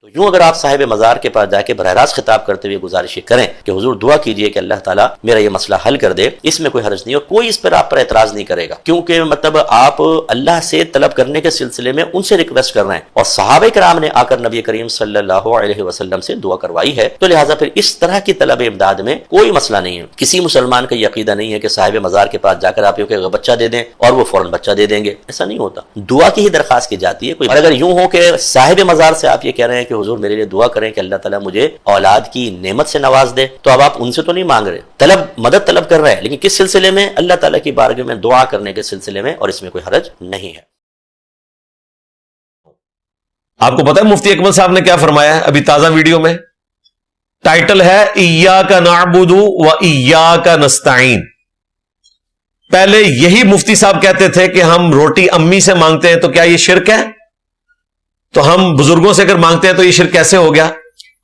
تو یوں اگر آپ صاحب مزار کے پاس جا کے براہ راست خطاب کرتے ہوئے گزارش کریں کہ حضور دعا کیجئے کہ اللہ تعالیٰ میرا یہ مسئلہ حل کر دے، اس میں کوئی حرج نہیں، اور کوئی اس پر آپ پر اعتراض نہیں کرے گا، کیونکہ مطلب آپ اللہ سے طلب کرنے کے سلسلے میں ان سے ریکویسٹ کر رہے ہیں، اور صحابہ کرام نے آ کر نبی کریم صلی اللہ علیہ وسلم سے دعا کروائی ہے، تو لہٰذا پھر اس طرح کی طلب امداد میں کوئی مسئلہ نہیں ہے۔ کسی مسلمان کا یہ عقیدہ نہیں ہے کہ صاحب مزار کے پاس جا کر آپ کہ بچہ دے دیں اور وہ فوراً بچہ دے دیں گے، ایسا نہیں ہوتا، دعا کی ہی درخواست کی جاتی ہے۔ اور اگر یوں ہو کہ صاحب مزار سے آپ یہ کہہ رہے ہیں کہ حضور میرے لیے دعا کریں کہ اللہ تعالیٰ مجھے اولاد کی نعمت سے نواز دے، تو اب آپ ان سے تو نہیں مانگ رہے، مدد طلب کر رہے ہیں، لیکن کس سلسلے میں؟ اللہ تعالیٰ کی بارگاہ میں دعا کرنے کے سلسلے میں، اور اس میں کوئی حرج نہیں ہے۔ آپ کو پتا ہے مفتی اکمل صاحب نے کیا فرمایا ہے ابھی تازہ ویڈیو میں؟ ٹائٹل ہے ایاک نعبد و ایاک نستعین۔ پہلے یہی مفتی صاحب کہتے تھے کہ ہم روٹی امی سے مانگتے ہیں تو کیا یہ شرک ہے؟ تو ہم بزرگوں سے اگر مانگتے ہیں تو یہ شرک کیسے ہو گیا؟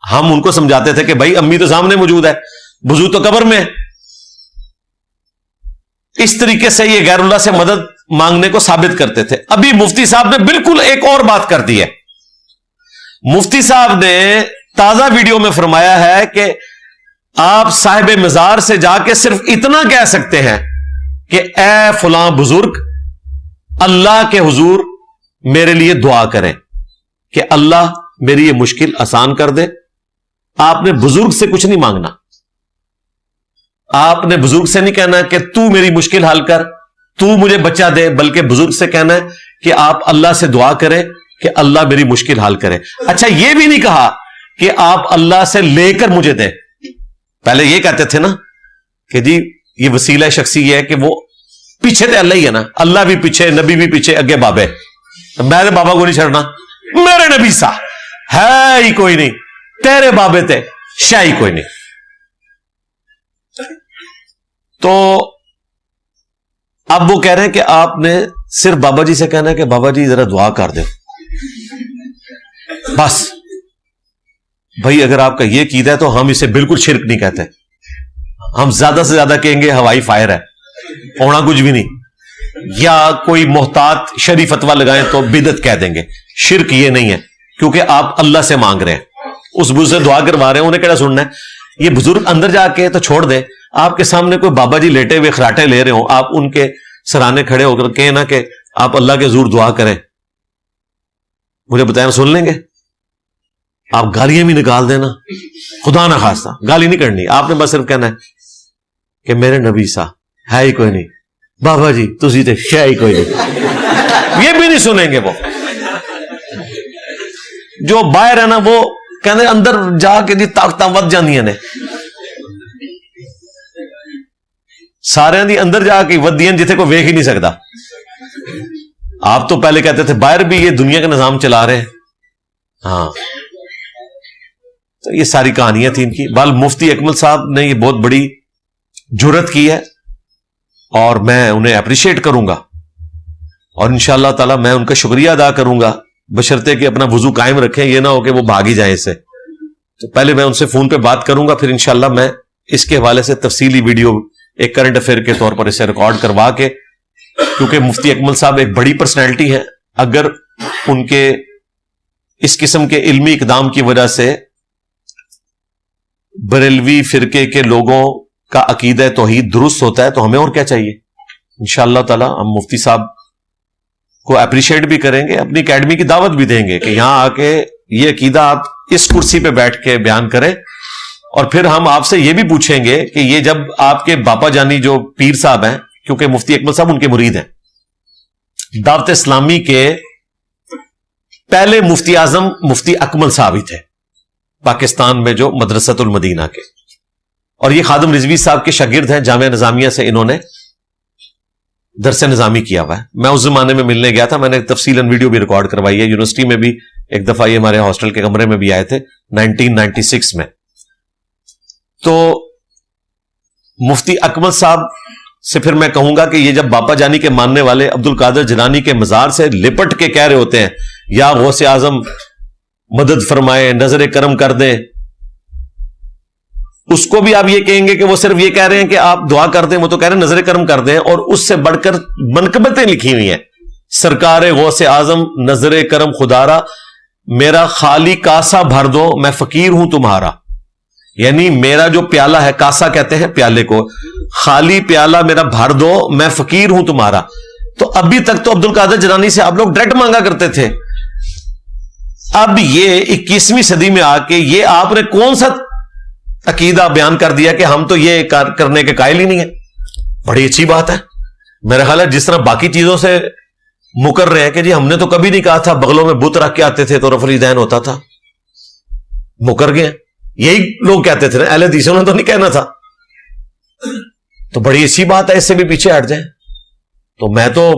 ہم ان کو سمجھاتے تھے کہ بھائی امی تو سامنے موجود ہے، بزرگ تو قبر میں۔ اس طریقے سے یہ غیر اللہ سے مدد مانگنے کو ثابت کرتے تھے۔ ابھی مفتی صاحب نے بالکل ایک اور بات کر دی ہے۔ مفتی صاحب نے تازہ ویڈیو میں فرمایا ہے کہ آپ صاحب مزار سے جا کے صرف اتنا کہہ سکتے ہیں کہ اے فلاں بزرگ، اللہ کے حضور میرے لیے دعا کریں کہ اللہ میری یہ مشکل آسان کر دے۔ آپ نے بزرگ سے کچھ نہیں مانگنا، آپ نے بزرگ سے نہیں کہنا کہ تو میری مشکل حل کر، تو مجھے بچہ دے، بلکہ بزرگ سے کہنا ہے کہ آپ اللہ سے دعا کریں کہ اللہ میری مشکل حل کرے۔ اچھا یہ بھی نہیں کہا کہ آپ اللہ سے لے کر مجھے دیں۔ پہلے یہ کہتے تھے نا کہ جی یہ وسیلہ شخصی یہ ہے کہ وہ پیچھے تو اللہ ہی ہے نا، اللہ بھی پیچھے، نبی بھی پیچھے، اگے بابے، میرے بابا کو نہیں چھڑنا، میرے نبی سا ہے ہی کوئی نہیں، تیرے بابے تے شاہی کوئی نہیں۔ تو اب وہ کہہ رہے ہیں کہ آپ نے صرف بابا جی سے کہنا ہے کہ بابا جی ذرا دعا کر دیں بس۔ بھائی اگر آپ کا یہ عقیدہ ہے تو ہم اسے بالکل شرک نہیں کہتے، ہم زیادہ سے زیادہ کہیں گے ہوائی فائر ہے، ہونا کچھ بھی نہیں، یا کوئی محتاط شرعی فتویٰ لگائیں تو بدعت کہہ دیں گے۔ شرک یہ نہیں ہے، کیونکہ آپ اللہ سے مانگ رہے ہیں، اس بزرگ سے دعا کروا رہے ہیں، انہیں کیا سننا ہے؟ یہ بزرگ اندر جا کے تو چھوڑ دیں، آپ کے سامنے کوئی بابا جی لیٹے ہوئے خراٹے لے رہے ہوں، آپ ان کے سرانے کھڑے ہو کر کہیں نا کہ آپ اللہ کے حضور دعا کریں، مجھے بتائیں سن لیں گے؟ آپ گالیاں بھی نکال دینا، خدا نہ خواستہ گالی نہیں کرنی، آپ نے بس صرف کہنا ہے کہ میرے نبی سا ہے ہی کوئی نہیں، بابا جی تسی تے شے ہی کوئی نہیں۔ یہ بھی نہیں سنیں گے وہ جو باہر ہے نا، وہ کہنے اندر جا کے دی طاقتاں ود جاندیاں نے، سارے دی اندر جا کے ودیاں جتھے کوئی ویکھ ہی نہیں سکتا۔ آپ تو پہلے کہتے تھے باہر بھی یہ دنیا کا نظام چلا رہے ہیں، ہاں تو یہ ساری کہانیاں تھیں ان کی۔ بال مفتی اکمل صاحب نے یہ بہت بڑی جرت کی ہے اور میں انہیں اپریشیٹ کروں گا، اور انشاءاللہ تعالی میں ان کا شکریہ ادا کروں گا، بشرطے کہ اپنا وضو قائم رکھیں، یہ نہ ہو کہ وہ بھاگی جائیں اس سے۔ تو پہلے میں ان سے فون پہ بات کروں گا، پھر انشاءاللہ میں اس کے حوالے سے تفصیلی ویڈیو ایک کرنٹ افیئر کے طور پر اسے ریکارڈ کروا کے، کیونکہ مفتی اکمل صاحب ایک بڑی پرسنالٹی ہے، اگر ان کے اس قسم کے علمی اقدام کی وجہ سے بریلوی فرقے کے لوگوں کا عقیدہ توحید درست ہوتا ہے تو ہمیں اور کیا چاہیے۔ انشاءاللہ تعالی ہم مفتی صاحب کو اپریشیٹ بھی کریں گے، اپنی اکیڈمی کی دعوت بھی دیں گے کہ یہاں آ کے یہ عقیدہ آپ اس کرسی پہ بیٹھ کے بیان کریں، اور پھر ہم آپ سے یہ بھی پوچھیں گے کہ یہ جب آپ کے باپا جانی جو پیر صاحب ہیں، کیونکہ مفتی اکمل صاحب ان کے مرید ہیں، دعوت اسلامی کے پہلے مفتی اعظم مفتی اکمل صاحب ہی تھے پاکستان میں، جو مدرسۃ المدینہ کے، اور یہ خادم رضوی صاحب کے شاگرد ہیں، جامعہ نظامیہ سے انہوں نے درس نظامی کیا ہوا ہے۔ میں اس زمانے میں ملنے گیا تھا، میں نے تفصیلاً ویڈیو بھی ریکارڈ کروائی ہے، یونیورسٹی میں بھی ایک دفعہ یہ ہمارے ہاسٹل کے کمرے میں بھی آئے تھے 1996 میں۔ تو مفتی اکمل صاحب سے پھر میں کہوں گا کہ یہ جب باپا جانی کے ماننے والے عبد القادر جیلانی کے مزار سے لپٹ کے کہہ رہے ہوتے ہیں یا غوث اعظم مدد فرمائے، نظر کرم کر دیں، اس کو بھی آپ یہ کہیں گے کہ وہ صرف یہ کہہ رہے ہیں کہ آپ دعا کر دیں، وہ تو کہہ رہے ہیں نظر کرم کر دیں، اور اس سے بڑھ کر منقبتیں لکھی ہوئی ہیں، سرکار غوث اعظم نظر کرم خدارا میرا خالی کاسا بھر دو میں فقیر ہوں تمہارا. یعنی میرا جو پیالہ ہے، کاسا کہتے ہیں پیالے کو، خالی پیالہ میرا بھر دو میں فقیر ہوں تمہارا. تو ابھی تک تو عبد القادر جیلانی سے آپ لوگ ڈائریکٹ مانگا کرتے تھے. اب یہ 21ویں صدی میں آ کے یہ آپ نے کون سا عقیدہ بیان کر دیا کہ ہم تو یہ کرنے کے قائل ہی نہیں ہیں. بڑی اچھی بات ہے. میرا خیال ہے جس طرح باقی چیزوں سے مکر رہے ہیں کہ جی ہم نے تو کبھی نہیں کہا تھا بغلوں میں بت رکھ کے آتے تھے تو رفع الیدین ہوتا تھا، مکر گئے. یہی لوگ کہتے تھے نا، اہل حدیثوں نے تو نہیں کہنا تھا. تو بڑی اچھی بات ہے، اس سے بھی پیچھے ہٹ جائیں. تو میں تو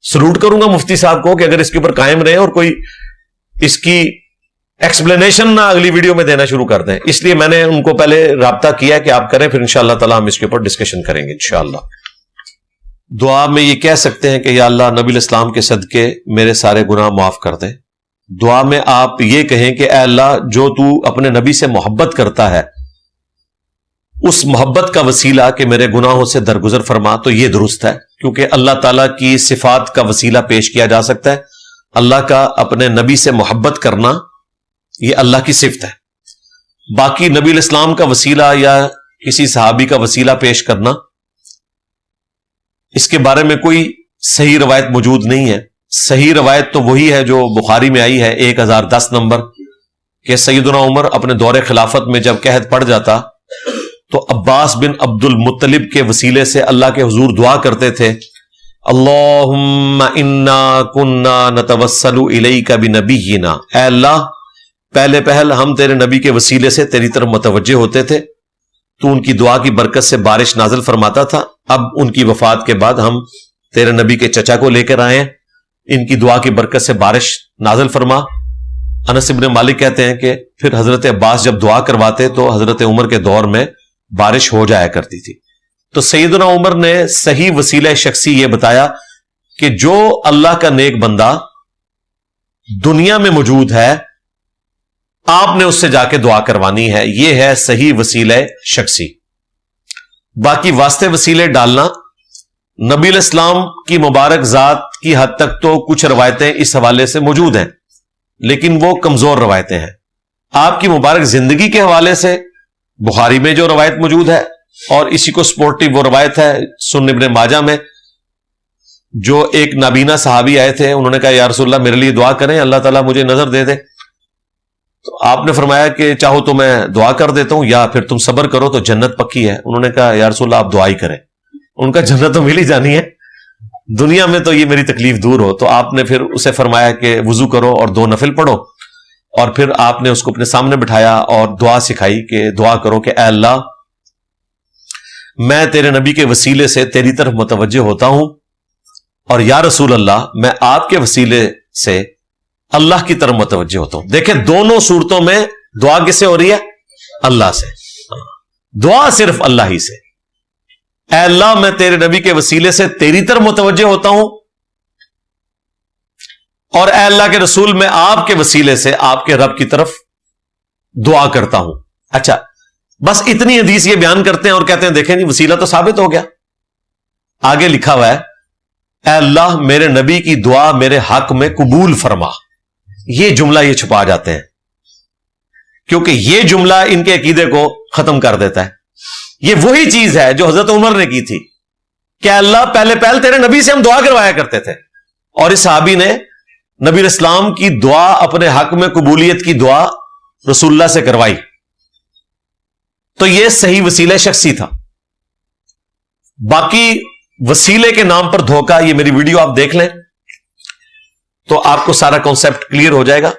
سلوٹ کروں گا مفتی صاحب کو کہ اگر اس کے اوپر قائم رہے اور کوئی اس کی ایکسپلینیشن نہ اگلی ویڈیو میں دینا شروع کر دیں. اس لیے میں نے ان کو پہلے رابطہ کیا کہ آپ کریں، پھر انشاءاللہ تعالی ہم اس کے اوپر ڈسکشن کریں گے انشاءاللہ. دعا میں یہ کہہ سکتے ہیں کہ یا اللہ نبی الاسلام کے صدقے میرے سارے گناہ معاف کر دیں. دعا میں آپ یہ کہیں کہ اے اللہ جو تو اپنے نبی سے محبت کرتا ہے اس محبت کا وسیلہ کہ میرے گناہوں سے درگزر فرما. تو یہ درست ہے کیونکہ اللہ تعالیٰ کی صفات کا وسیلہ پیش کیا جا سکتا ہے. اللہ کا اپنے نبی سے محبت کرنا یہ اللہ کی صفت ہے. باقی نبی الاسلام کا وسیلہ یا کسی صحابی کا وسیلہ پیش کرنا، اس کے بارے میں کوئی صحیح روایت موجود نہیں ہے. صحیح روایت تو وہی ہے جو بخاری میں آئی ہے 1010 نمبر، کہ سیدنا عمر اپنے دور خلافت میں جب قحط پڑ جاتا تو عباس بن عبد المطلب کے وسیلے سے اللہ کے حضور دعا کرتے تھے، اللہم انا کننا نتوسل الیک بنبینا. اے اللہ پہلے پہل ہم تیرے نبی کے وسیلے سے تیری طرف متوجہ ہوتے تھے، تو ان کی دعا کی برکت سے بارش نازل فرماتا تھا. اب ان کی وفات کے بعد ہم تیرے نبی کے چچا کو لے کر آئے ہیں، ان کی دعا کی برکت سے بارش نازل فرما. انس بن مالک کہتے ہیں کہ پھر حضرت عباس جب دعا کرواتے تو حضرت عمر کے دور میں بارش ہو جایا کرتی تھی. تو سیدنا عمر نے صحیح وسیلہ شخصی یہ بتایا کہ جو اللہ کا نیک بندہ دنیا میں موجود ہے آپ نے اس سے جا کے دعا کروانی ہے. یہ ہے صحیح وسیلہ شخصی. باقی واسطے وسیلے ڈالنا، نبی الاسلام کی مبارک ذات کی حد تک تو کچھ روایتیں اس حوالے سے موجود ہیں لیکن وہ کمزور روایتیں ہیں. آپ کی مبارک زندگی کے حوالے سے بخاری میں جو روایت موجود ہے اور اسی کو سپورٹی وہ روایت ہے سنن ابن ماجہ میں، جو ایک نابینا صحابی آئے تھے، انہوں نے کہا یا رسول اللہ میرے لیے دعا کریں اللہ تعالیٰ مجھے نظر دے دے. تو آپ نے فرمایا کہ چاہو تو میں دعا کر دیتا ہوں یا پھر تم صبر کرو تو جنت پکی ہے. انہوں نے کہا یا رسول اللہ آپ دعا ہی کریں. ان کا جنت تو مل ہی جانی ہے، دنیا میں تو یہ میری تکلیف دور ہو. تو آپ نے پھر اسے فرمایا کہ وضو کرو اور 2 نفل پڑھو، اور پھر آپ نے اس کو اپنے سامنے بٹھایا اور دعا سکھائی کہ دعا کرو کہ اے اللہ میں تیرے نبی کے وسیلے سے تیری طرف متوجہ ہوتا ہوں، اور یا رسول اللہ میں آپ کے وسیلے سے اللہ کی طرف متوجہ ہوتا ہوں. دیکھیں دونوں صورتوں میں دعا کس سے ہو رہی ہے؟ اللہ سے. دعا صرف اللہ ہی سے. اے اللہ میں تیرے نبی کے وسیلے سے تیری طرف متوجہ ہوتا ہوں، اور اے اللہ کے رسول میں آپ کے وسیلے سے آپ کے رب کی طرف دعا کرتا ہوں. اچھا بس اتنی حدیث یہ بیان کرتے ہیں اور کہتے ہیں دیکھیں جی وسیلہ تو ثابت ہو گیا. آگے لکھا ہوا ہے اے اللہ میرے نبی کی دعا میرے حق میں قبول فرما. یہ جملہ یہ چھپا جاتے ہیں کیونکہ یہ جملہ ان کے عقیدے کو ختم کر دیتا ہے. یہ وہی چیز ہے جو حضرت عمر نے کی تھی کہ اللہ پہلے تیرے نبی سے ہم دعا کروایا کرتے تھے، اور اس صحابی نے نبی الاسلام کی دعا اپنے حق میں قبولیت کی دعا رسول اللہ سے کروائی. تو یہ صحیح وسیلہ شخصی تھا. باقی وسیلے کے نام پر دھوکہ، یہ میری ویڈیو آپ دیکھ لیں تو آپ کو سارا کانسیپٹ کلیئر ہو جائے گا.